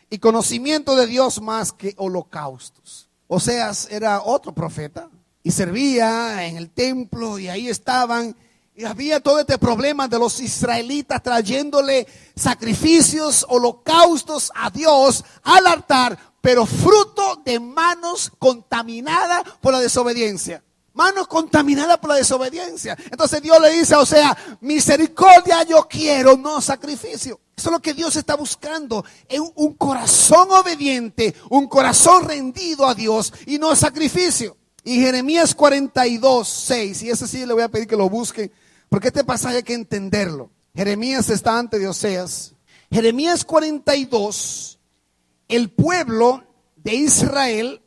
y conocimiento de Dios más que holocaustos. Oseas era otro profeta y servía en el templo, y ahí estaban. Y había todo este problema de los israelitas trayéndole sacrificios, holocaustos a Dios al altar, pero fruto de manos contaminadas por la desobediencia. Manos contaminadas por la desobediencia. Entonces Dios le dice, o sea, misericordia yo quiero, no sacrificio. Eso es lo que Dios está buscando, en un corazón obediente, un corazón rendido a Dios y no sacrificio. Y Jeremías 42:6, y ese sí le voy a pedir que lo busquen, porque este pasaje hay que entenderlo. Jeremías está antes de Oseas. Jeremías 42, el pueblo de Israel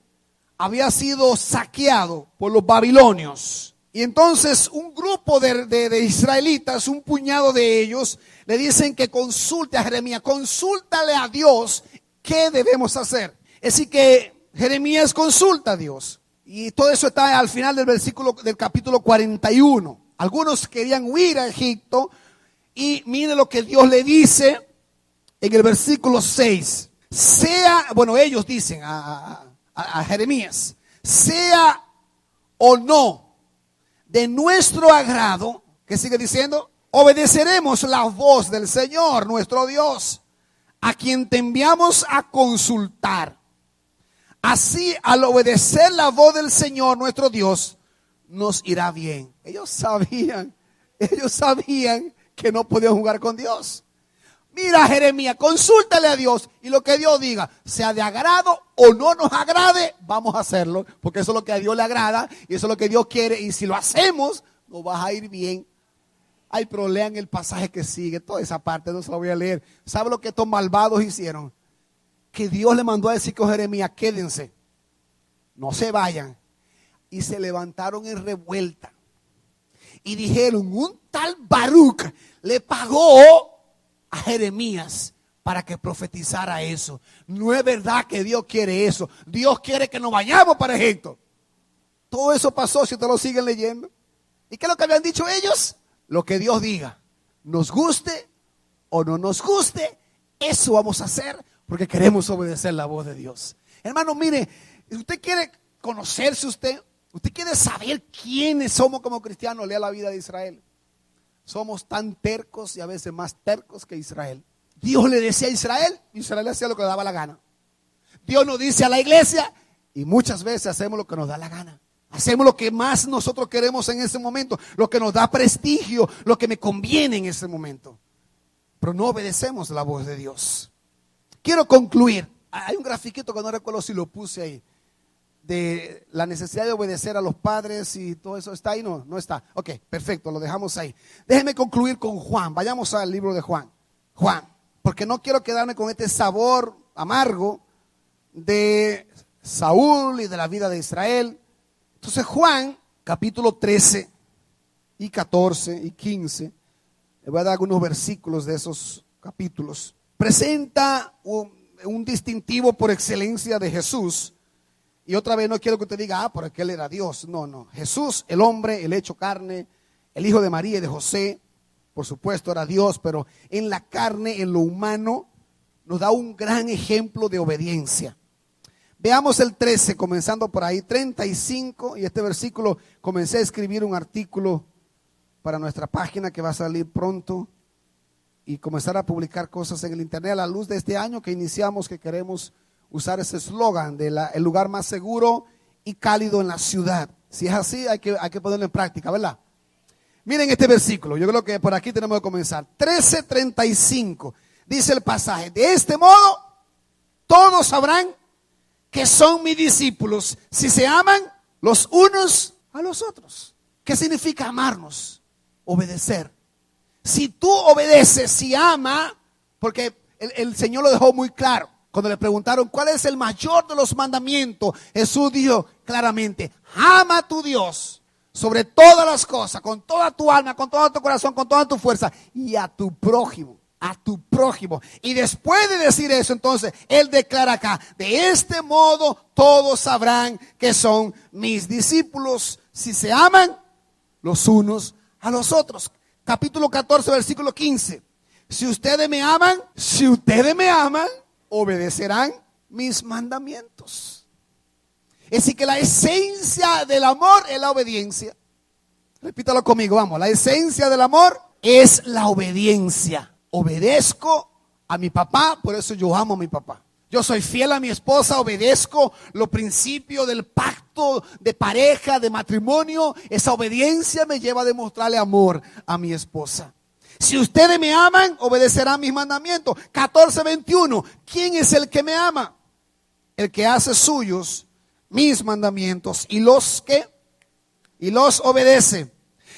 había sido saqueado por los babilonios. Y entonces un grupo de israelitas, un puñado de ellos, le dicen que consulte a Jeremías, consúltale a Dios qué debemos hacer. Así que Jeremías consulta a Dios. Y todo eso está al final del capítulo 41. Algunos querían huir a Egipto, y mire lo que Dios le dice en el versículo 6. Ellos dicen a Jeremías, sea o no de nuestro agrado, ¿qué sigue diciendo? Obedeceremos la voz del Señor nuestro Dios, a quien te enviamos a consultar. Así, al obedecer la voz del Señor nuestro Dios, nos irá bien. Ellos sabían que no podían jugar con Dios. Mira, Jeremías, consúltale a Dios, y lo que Dios diga, sea de agrado o no nos agrade, vamos a hacerlo, porque eso es lo que a Dios le agrada y eso es lo que Dios quiere, y si lo hacemos, nos va a ir bien. Ay, pero lean el pasaje que sigue, toda esa parte no se la voy a leer. ¿Sabe lo que estos malvados hicieron? Que Dios le mandó a decir con Jeremías, quédense, no se vayan. Y se levantaron en revuelta y dijeron, un tal Baruch le pagó a Jeremías para que profetizara eso. No es verdad que Dios quiere eso. Dios quiere que nos vayamos para Egipto. Todo eso pasó, si ustedes lo siguen leyendo. ¿Y qué es lo que habían dicho ellos? Lo que Dios diga, nos guste o no nos guste, eso vamos a hacer, porque queremos obedecer la voz de Dios. Hermano, mire, si usted quiere conocerse, usted quiere saber quiénes somos como cristianos, lea la vida de Israel. Somos tan tercos y a veces más tercos que Israel. Dios le decía a Israel, Israel hacía lo que le daba la gana. Dios nos dice a la iglesia, y muchas veces hacemos lo que nos da la gana. Hacemos lo que más nosotros queremos en ese momento, lo que nos da prestigio, lo que me conviene en ese momento. Pero no obedecemos la voz de Dios. Quiero concluir. Hay un grafiquito que no recuerdo si lo puse ahí, de la necesidad de obedecer a los padres y todo eso. ¿Está ahí? No está. Ok, perfecto, lo dejamos ahí. Déjenme concluir con Juan. Vayamos al libro de Juan. Porque no quiero quedarme con este sabor amargo de Saúl y de la vida de Israel. Entonces Juan, capítulo 13 y 14 y 15, le voy a dar algunos versículos de esos capítulos. Presenta un distintivo por excelencia de Jesús. Y otra vez no quiero que usted diga, porque él era Dios. No. Jesús, el hombre, el hecho carne, el hijo de María y de José, por supuesto era Dios, pero en la carne, en lo humano, nos da un gran ejemplo de obediencia. Veamos el 13, comenzando por ahí, 35, y este versículo, comencé a escribir un artículo para nuestra página que va a salir pronto y comenzar a publicar cosas en el internet a la luz de este año que iniciamos, que queremos usar ese eslogan de el lugar más seguro y cálido en la ciudad. Si es así, hay que ponerlo en práctica, ¿verdad? Miren este versículo, yo creo que por aquí tenemos que comenzar. 13:35, dice el pasaje, de este modo todos sabrán que son mis discípulos si se aman los unos a los otros. ¿Qué significa amarnos? obedecer. Si tú obedeces, si ama, porque el Señor lo dejó muy claro. Cuando le preguntaron cuál es el mayor de los mandamientos, Jesús dijo claramente: ama a tu Dios sobre todas las cosas, con toda tu alma, con todo tu corazón, con toda tu fuerza, y a tu prójimo. A tu prójimo. Y después de decir eso, entonces Él declara acá: de este modo todos sabrán que son mis discípulos, si se aman los unos a los otros. Capítulo 14, versículo 15. Si ustedes me aman, obedecerán mis mandamientos. Es decir, que la esencia del amor es la obediencia. Repítalo conmigo, vamos. La esencia del amor es la obediencia. Obedezco a mi papá, por eso yo amo a mi papá. Yo soy fiel a mi esposa, obedezco los principios del pacto de pareja, de matrimonio. Esa obediencia me lleva a demostrarle amor a mi esposa. Si ustedes me aman, obedecerán mis mandamientos. 14:21. ¿Quién es el que me ama? El que hace suyos mis mandamientos y los obedece.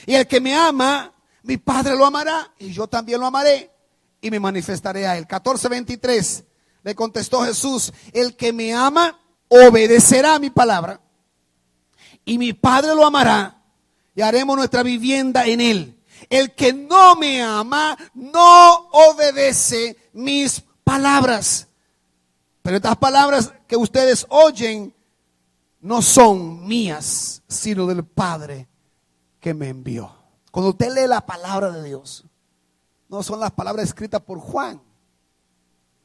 Y el que me ama, mi Padre lo amará y yo también lo amaré y me manifestaré a él. 14:23. Le contestó Jesús: el que me ama obedecerá a mi palabra y mi Padre lo amará y haremos nuestra vivienda en él. El que no me ama no obedece mis palabras. Pero estas palabras que ustedes oyen no son mías, sino del Padre que me envió. Cuando usted lee la palabra de Dios, no son las palabras escritas por Juan.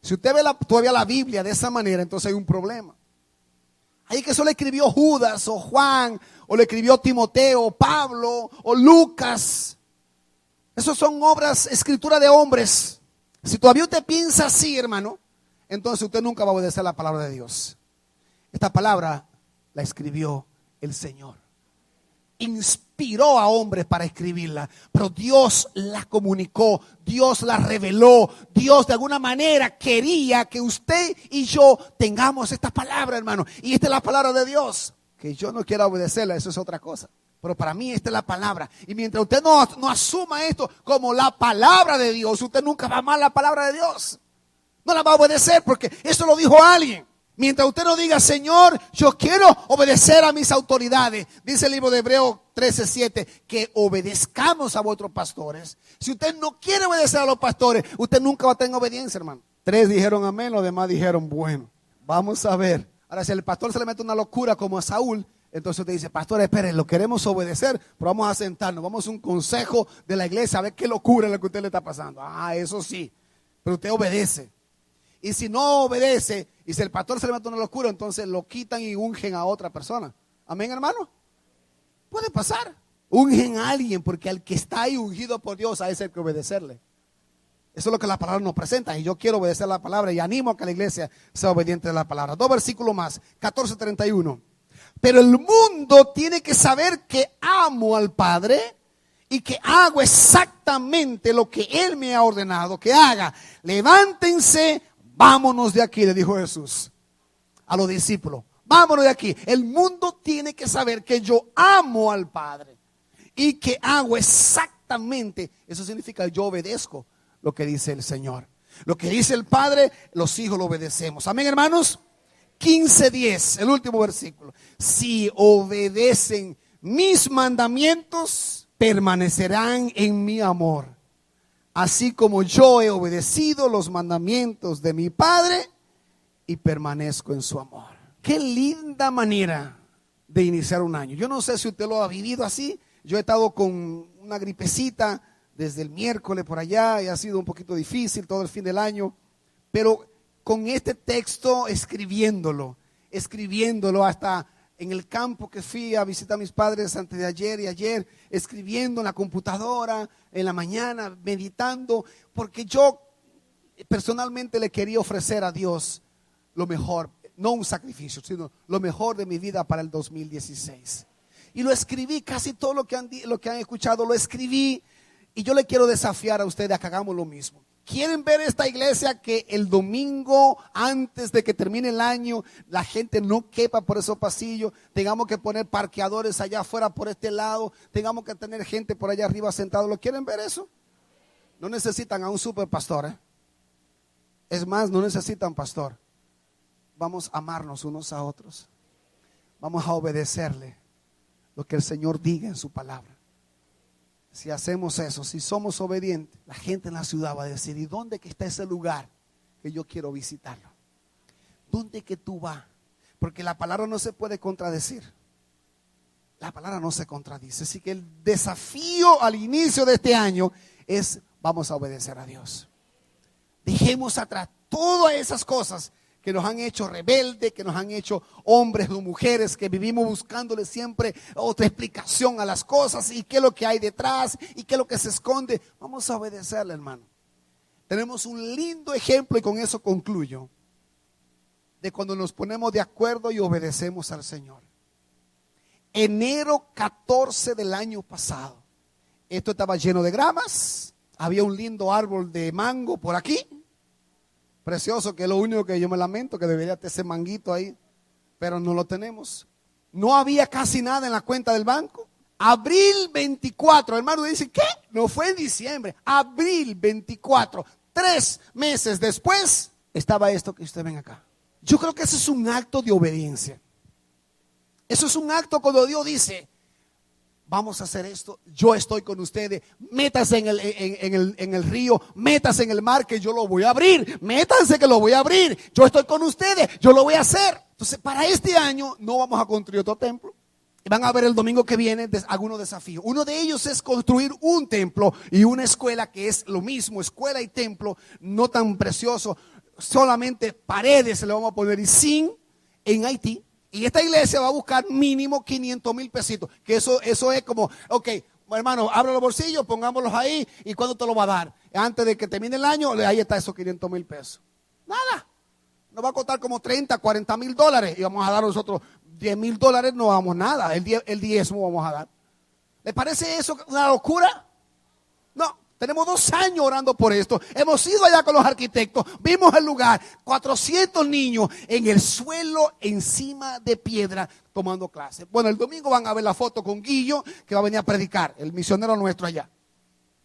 Si usted ve todavía la Biblia de esa manera, entonces hay un problema. Ahí que eso le escribió Judas o Juan, o le escribió Timoteo, o Pablo, o Lucas. Esos son obras, escritura de hombres. Si todavía usted piensa así, hermano, entonces usted nunca va a obedecer la palabra de Dios. Esta palabra la escribió el Señor. Inspiró a hombres para escribirla, pero Dios la comunicó, Dios la reveló. Dios de alguna manera quería que usted y yo tengamos esta palabra, hermano. Y esta es la palabra de Dios. Que yo no quiera obedecerla, eso es otra cosa. Pero para mí esta es la palabra. Y mientras usted no asuma esto como la palabra de Dios, usted nunca va a amar la palabra de Dios. No la va a obedecer porque eso lo dijo alguien. Mientras usted no diga: Señor, yo quiero obedecer a mis autoridades. Dice el libro de Hebreos 13:7 que obedezcamos a vuestros pastores. Si usted no quiere obedecer a los pastores, usted nunca va a tener obediencia, hermano. 3 dijeron amén, los demás dijeron bueno. Vamos a ver. Ahora, si al pastor se le mete una locura como a Saúl, entonces usted dice: pastor, esperen, lo queremos obedecer, pero vamos a sentarnos, vamos a un consejo de la iglesia a ver qué locura es lo que a usted le está pasando. Eso sí, pero usted obedece. Y si no obedece, y si el pastor se le mete una locura, entonces lo quitan y ungen a otra persona. Amén, hermano. Puede pasar. Ungen a alguien, porque al que está ahí ungido por Dios, a ese hay que obedecerle. Eso es lo que la palabra nos presenta. Y yo quiero obedecer la palabra y animo a que la iglesia sea obediente a la palabra. 2 versículos más. 14:31. Pero el mundo tiene que saber que amo al Padre y que hago exactamente lo que Él me ha ordenado que haga. Levántense, vámonos de aquí, le dijo Jesús a los discípulos. Vámonos de aquí. El mundo tiene que saber que yo amo al Padre y que hago exactamente. Eso significa yo obedezco lo que dice el Señor. Lo que dice el Padre, los hijos lo obedecemos. Amén, hermanos. 15:10, el último versículo. Si obedecen mis mandamientos, permanecerán en mi amor, así como yo he obedecido los mandamientos de mi Padre y permanezco en su amor. Qué linda manera de iniciar un año. Yo no sé si usted lo ha vivido así. Yo he estado con una gripecita desde el miércoles por allá y ha sido un poquito difícil todo el fin del año. Pero con este texto, escribiéndolo hasta en el campo que fui a visitar a mis padres antes de ayer y ayer, escribiendo en la computadora, en la mañana, meditando, porque yo personalmente le quería ofrecer a Dios lo mejor, no un sacrificio, sino lo mejor de mi vida para el 2016. Y lo escribí, casi todo lo que han escuchado lo escribí, y yo le quiero desafiar a ustedes a que hagamos lo mismo. ¿Quieren ver esta iglesia que el domingo antes de que termine el año la gente no quepa por esos pasillos? Tengamos que poner parqueadores allá afuera por este lado, tengamos que tener gente por allá arriba sentado. ¿Lo quieren ver eso? No necesitan a un super pastor, ¿eh? Es más, no necesitan pastor. Vamos a amarnos unos a otros. Vamos a obedecerle lo que el Señor diga en su palabra. Si hacemos eso, si somos obedientes, la gente en la ciudad va a decir: ¿y dónde que está ese lugar que yo quiero visitarlo? ¿Dónde que tú vas? Porque la palabra no se puede contradecir. La palabra no se contradice. Así que el desafío al inicio de este año es: vamos a obedecer a Dios. Dejemos atrás todas esas cosas que nos han hecho rebeldes, que nos han hecho hombres o mujeres que vivimos buscándole siempre otra explicación a las cosas y qué es lo que hay detrás y qué es lo que se esconde. Vamos a obedecerle, hermano. Tenemos un lindo ejemplo, y con eso concluyo, de cuando nos ponemos de acuerdo y obedecemos al Señor. Enero 14 del año pasado, esto estaba lleno de gramas, había un lindo árbol de mango por aquí, precioso, que es lo único que yo me lamento, que debería tener ese manguito ahí, pero no lo tenemos. No había casi nada en la cuenta del banco. Abril 24, hermano, dice: ¿qué? No fue en diciembre, abril 24, 3 meses después, estaba esto que usted ven acá. Yo creo que eso es un acto de obediencia. Eso es un acto cuando Dios dice: vamos a hacer esto, yo estoy con ustedes, métanse en el río, métanse en el mar que yo lo voy a abrir, métanse que lo voy a abrir, yo estoy con ustedes, yo lo voy a hacer. Entonces, para este año no vamos a construir otro templo. Van a ver el domingo que viene algunos desafíos. Uno de ellos es construir un templo y una escuela, que es lo mismo, escuela y templo, no tan precioso, solamente paredes se le vamos a poner, y sin en Haití. Y esta iglesia va a buscar mínimo 500,000 pesitos. Que eso es como: ok, hermano, abra los bolsillos, pongámoslos ahí. ¿Y cuándo te lo va a dar? Antes de que termine el año, ahí está esos 500,000 pesos. Nada. Nos va a costar como 30, 40 mil dólares. Y vamos a dar nosotros 10 mil dólares, no damos nada. El diezmo vamos a dar. ¿Les parece eso una locura? No. Tenemos 2 años orando por esto. Hemos ido allá con los arquitectos. Vimos el lugar. 400 niños en el suelo, encima de piedra, tomando clases. Bueno, el domingo van a ver la foto con Guillo, que va a venir a predicar. El misionero nuestro allá.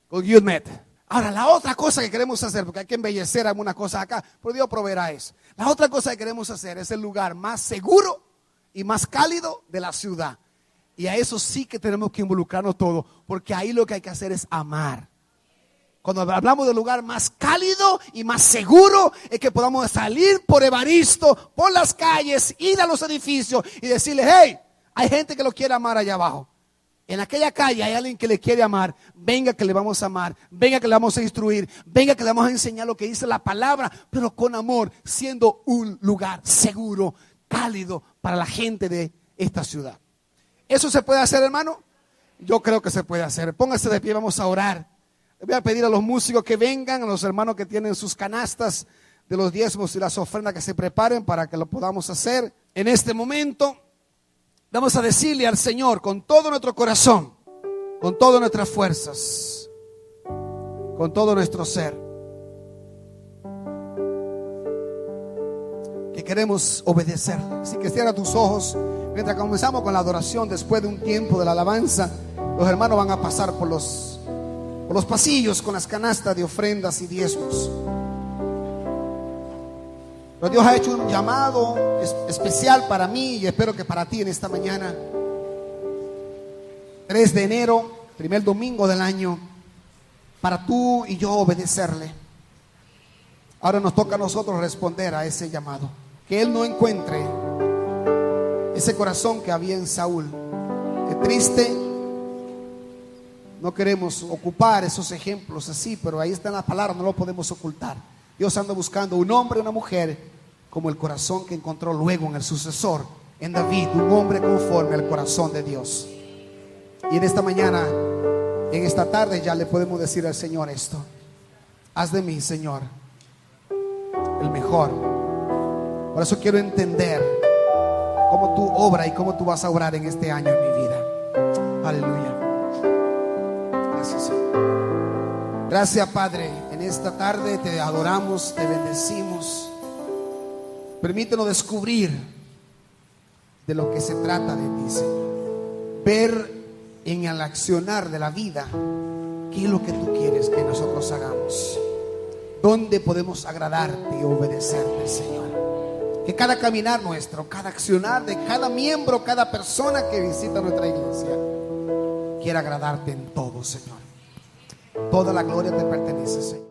Con Guillo Met. Ahora, la otra cosa que queremos hacer, porque hay que embellecer algunas cosas acá, pero Dios proveerá eso. La otra cosa que queremos hacer es el lugar más seguro y más cálido de la ciudad. Y a eso sí que tenemos que involucrarnos todos, porque ahí lo que hay que hacer es amar. Cuando hablamos del lugar más cálido y más seguro, es que podamos salir por Evaristo, por las calles, ir a los edificios y decirle: hey, hay gente que lo quiere amar allá abajo. En aquella calle hay alguien que le quiere amar. Venga que le vamos a amar, venga que le vamos a instruir, venga que le vamos a enseñar lo que dice la palabra, pero con amor, siendo un lugar seguro, cálido para la gente de esta ciudad. ¿Eso se puede hacer, hermano? Yo creo que se puede hacer. Póngase de pie, vamos a orar. Voy a pedir a los músicos que vengan, a los hermanos que tienen sus canastas de los diezmos y las ofrendas, que se preparen para que lo podamos hacer. En este momento vamos a decirle al Señor con todo nuestro corazón, con todas nuestras fuerzas, con todo nuestro ser, que queremos obedecerle. Así que cierra tus ojos mientras comenzamos con la adoración. Después de un tiempo de la alabanza, los hermanos van a pasar por los pasillos con las canastas de ofrendas y diezmos. Pero Dios ha hecho un llamado especial para mí, y espero que para ti en esta mañana, 3 de enero, primer domingo del año, para tú y yo obedecerle. Ahora nos toca a nosotros responder a ese llamado. Que Él no encuentre ese corazón que había en Saúl, que triste. No queremos ocupar esos ejemplos así, pero ahí está en la palabra, no lo podemos ocultar. Dios anda buscando un hombre y una mujer como el corazón que encontró luego en el sucesor, en David, un hombre conforme al corazón de Dios. Y en esta mañana, en esta tarde, ya le podemos decir al Señor esto: haz de mí, Señor, el mejor. Por eso quiero entender cómo tú obras y cómo tú vas a obrar en este año en mi vida. Aleluya. Gracias, Señor. Gracias, Padre. En En esta tarde te adoramos, te bendecimos. Permítenos descubrir de lo que se trata de ti, Señor. Ver en el accionar de la vida qué es lo que tú quieres que nosotros hagamos. Dónde podemos agradarte y obedecerte, Señor. Que cada caminar nuestro, cada accionar de cada miembro, cada persona que visita nuestra iglesia, quiera agradarte en todo, Señor. Toda la gloria te pertenece, Señor.